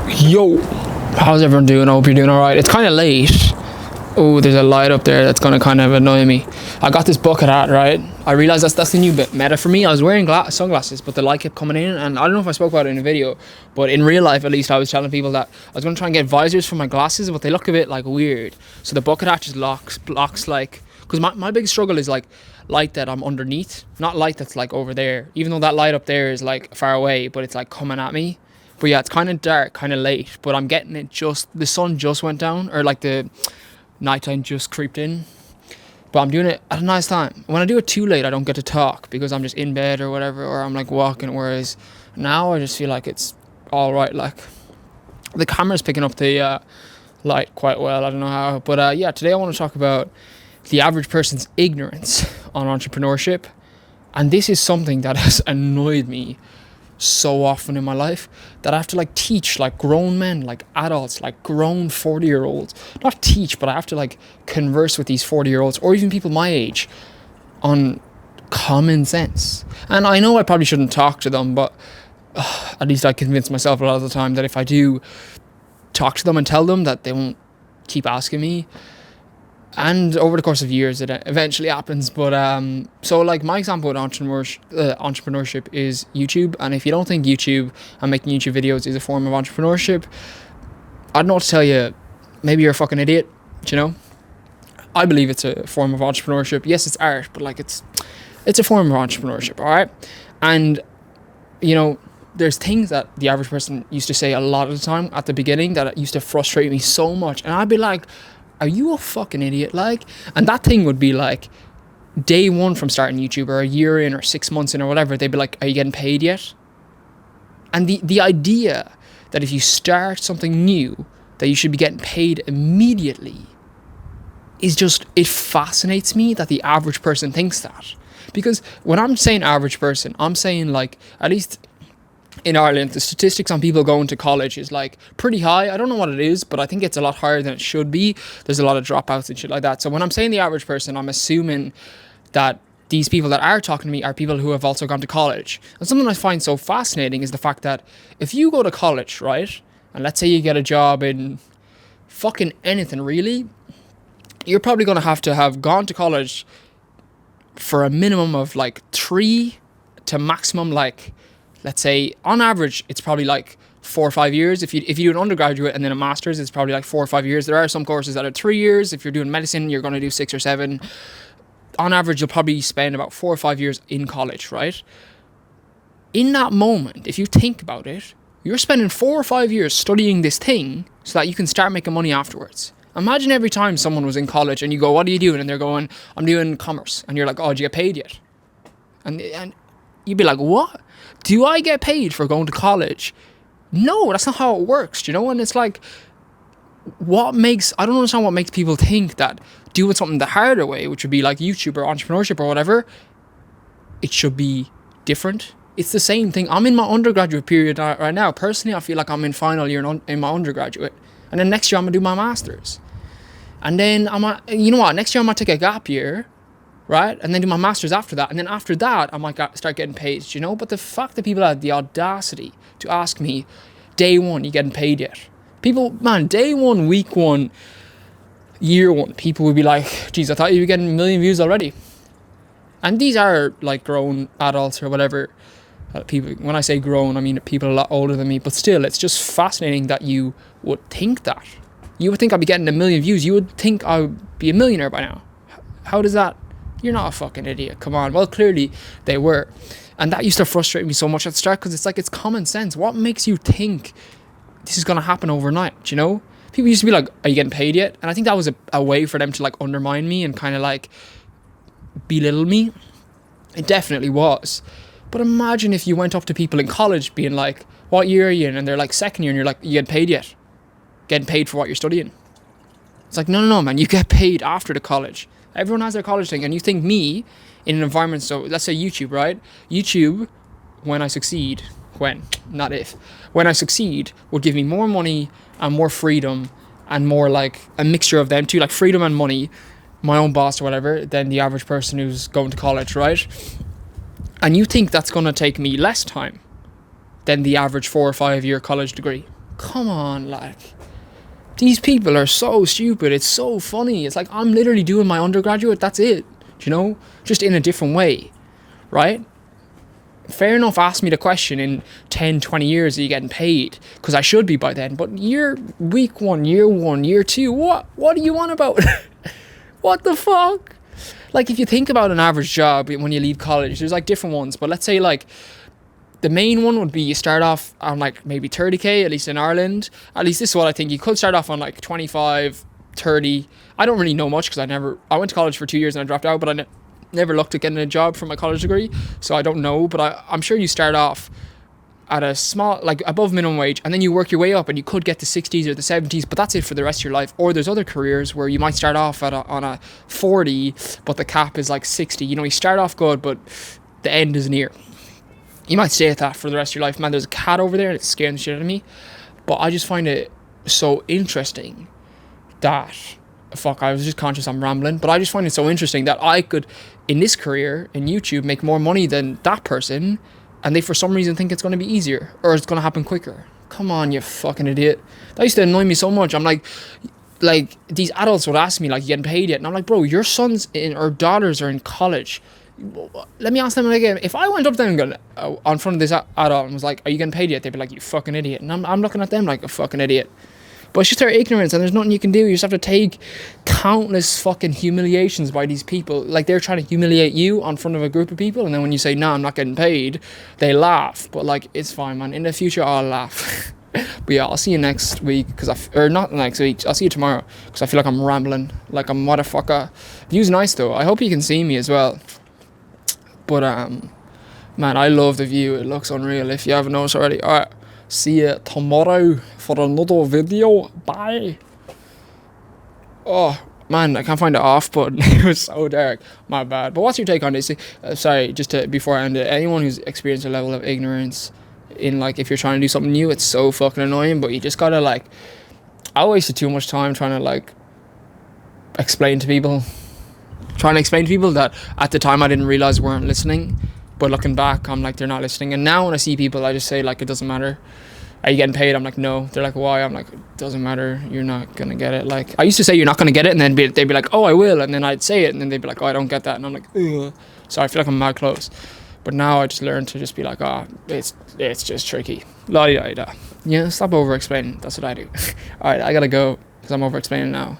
Yo, how's everyone doing? I hope you're doing alright. It's kind of late. Oh, there's a light up there that's going to kind of annoy me. I got this bucket hat, right? I realized that's the new bit meta for me. I was wearing sunglasses, but the light kept coming in, and I don't know if I spoke about it in a video, but in real life, at least, I was telling people that I was going to try and get visors for my glasses, but they look a bit like weird. So the bucket hat just blocks like, because my big struggle is like light that I'm underneath, not light that's like over there, even though that light up there is like far away, but it's like coming at me. But yeah, it's kind of dark, kind of late, but I'm getting it the sun just went down, or like the nighttime just creeped in. But I'm doing it at a nice time. When I do it too late, I don't get to talk because I'm just in bed or whatever, or I'm like walking, whereas now I just feel like it's all right. Like the camera's picking up the light quite well. I don't know how, but yeah, today I want to talk about the average person's ignorance on entrepreneurship. And this is something that has annoyed me so often in my life, that I have to like teach like grown men, like adults, like grown 40-year-olds, not teach, but I have to like converse with these 40-year-olds or even people my age on common sense. And I know I probably shouldn't talk to them, but at least I convince myself a lot of the time that if I do talk to them and tell them, that they won't keep asking me. And over the course of years, it eventually happens. But so like my example with entrepreneurship is YouTube. And if you don't think YouTube and making YouTube videos is a form of entrepreneurship, I don't know what to tell you. Maybe you're a fucking idiot. Do you know? I believe it's a form of entrepreneurship. Yes, it's art, but like it's a form of entrepreneurship. All right. And you know, there's things that the average person used to say a lot of the time at the beginning that used to frustrate me so much, and I'd be like, are you a fucking idiot? Like, and that thing would be like day one from starting YouTube, or a year in, or 6 months in, or whatever. They'd be like, are you getting paid yet? And the idea that if you start something new, that you should be getting paid immediately is just, it fascinates me that the average person thinks that. Because when I'm saying average person, I'm saying like, at least in Ireland, the statistics on people going to college is like pretty high. I don't know what it is, but I think it's a lot higher than it should be. There's a lot of dropouts and shit like that. So when I'm saying the average person, I'm assuming that these people that are talking to me are people who have also gone to college. And something I find so fascinating is the fact that if you go to college, right, and let's say you get a job in fucking anything really, you're probably going to have gone to college for a minimum of like 3 to maximum like, let's say on average, it's probably like 4 or 5 years. If you do an undergraduate and then a master's, it's probably like 4 or 5 years. There are some courses that are 3 years. If you're doing medicine, you're going to do 6 or 7. On average, you'll probably spend about 4 or 5 years in college, right? In that moment, if you think about it, you're spending 4 or 5 years studying this thing so that you can start making money afterwards. Imagine every time someone was in college and you go, what are you doing? And they're going, I'm doing commerce. And you're like, oh, did you get paid yet? And you'd be like, what? Do I get paid for going to college? No, that's not how it works, you know? And it's like, I don't understand what makes people think that doing something the harder way, which would be like YouTube or entrepreneurship or whatever, it should be different. It's the same thing. I'm in my undergraduate period right now. Personally, I feel like I'm in final year in my undergraduate. And then next year I'm going to do my master's. And then next year I might take a gap year, right? And then do my master's after that. And then after that, I might start getting paid, you know? But the fact that people had the audacity to ask me, day one, you getting paid yet? People, man, day one, week one, year one, people would be like, geez, I thought you were getting 1 million views already. And these are like grown adults or whatever. People, when I say grown, I mean people a lot older than me. But still, it's just fascinating that you would think that. You would think I'd be getting 1 million views. You would think I would be a millionaire by now. How does that? You're not a fucking idiot. Come on. Well, clearly they were. And that used to frustrate me so much at the start, because it's like, it's common sense. What makes you think this is going to happen overnight, you know? People used to be like, are you getting paid yet? And I think that was a way for them to like undermine me and kind of like belittle me. It definitely was. But imagine if you went up to people in college being like, what year are you in? And they're like, second year. And you're like, you getting paid yet? Getting paid for what you're studying. It's like, no, man. You get paid after the college. Everyone has their college thing. And you think me in an environment, so let's say YouTube, right? YouTube, when I succeed, when I succeed, would give me more money and more freedom and more like a mixture of them too, like freedom and money, my own boss or whatever, than the average person who's going to college, right? And you think that's going to take me less time than the average 4 or 5 year college degree. Come on, like, these people are so stupid. It's so funny. It's like, I'm literally doing my undergraduate. That's it. Do you know? Just in a different way, right? Fair enough, ask me the question in 10, 20 years, are you getting paid? Because I should be by then. But week one, year two, what do you want about? What the fuck? Like, if you think about an average job when you leave college, there's like different ones. But let's say like the main one would be you start off on like maybe 30k, at least in Ireland. At least this is what I think. You could start off on like 25, 30. I don't really know much because I went to college for 2 years and I dropped out, but I never looked at getting a job for my college degree, so I don't know, but I'm sure you start off at a small, like above minimum wage, and then you work your way up and you could get the 60s or the 70s, but that's it for the rest of your life. Or there's other careers where you might start off on a 40, but the cap is like 60. You know, you start off good, but the end is near. You might stay at that for the rest of your life. Man, there's a cat over there and it's scaring the shit out of me, but I just find it so interesting that I was just conscious I'm rambling, but I just find it so interesting that I could, in this career, in YouTube, make more money than that person, and they for some reason think it's going to be easier, or it's going to happen quicker. Come on, you fucking idiot. That used to annoy me so much. I'm like these adults would ask me, like, you getting paid yet? And I'm like, bro, your sons or daughters are in college. Let me ask them again. If I went up there and got on front of this adult and was like, are you getting paid yet? They'd be like, you fucking idiot. And I'm looking at them like a fucking idiot. But it's just their ignorance, and there's nothing you can do. You just have to take countless fucking humiliations by these people. Like, they're trying to humiliate you on front of a group of people, and then when you say, no, I'm not getting paid, they laugh. But, like, it's fine, man. In the future, I'll laugh. But yeah, I'll see you next week, or not next week, I'll see you tomorrow, because I feel like I'm rambling like a motherfucker. View's nice, though. I hope you can see me as well. But, man, I love the view. It looks unreal, if you haven't noticed already. Alright. See you tomorrow for another video. Bye. Oh man, I can't find the off button. It was so dark. My bad. But what's your take on this? Sorry, before I end it, anyone who's experienced a level of ignorance in, like, if you're trying to do something new, it's so fucking annoying. But you just gotta, like, I wasted too much time trying to, like, explain to people that at the time I didn't realize weren't listening. But looking back, I'm like, they're not listening. And now when I see people, I just say, like, it doesn't matter. Are you getting paid? I'm like, no. They're like, why? I'm like, it doesn't matter. You're not going to get it. Like, I used to say you're not going to get it, and then they'd be like, oh, I will. And then I'd say it, and then they'd be like, oh, I don't get that. And I'm like, ugh. So I feel like I'm mad close. But now I just learned to just be like, oh, it's just tricky. La-di-da-di-da. Yeah, stop over-explaining. That's what I do. All right, I got to go because I'm over-explaining now.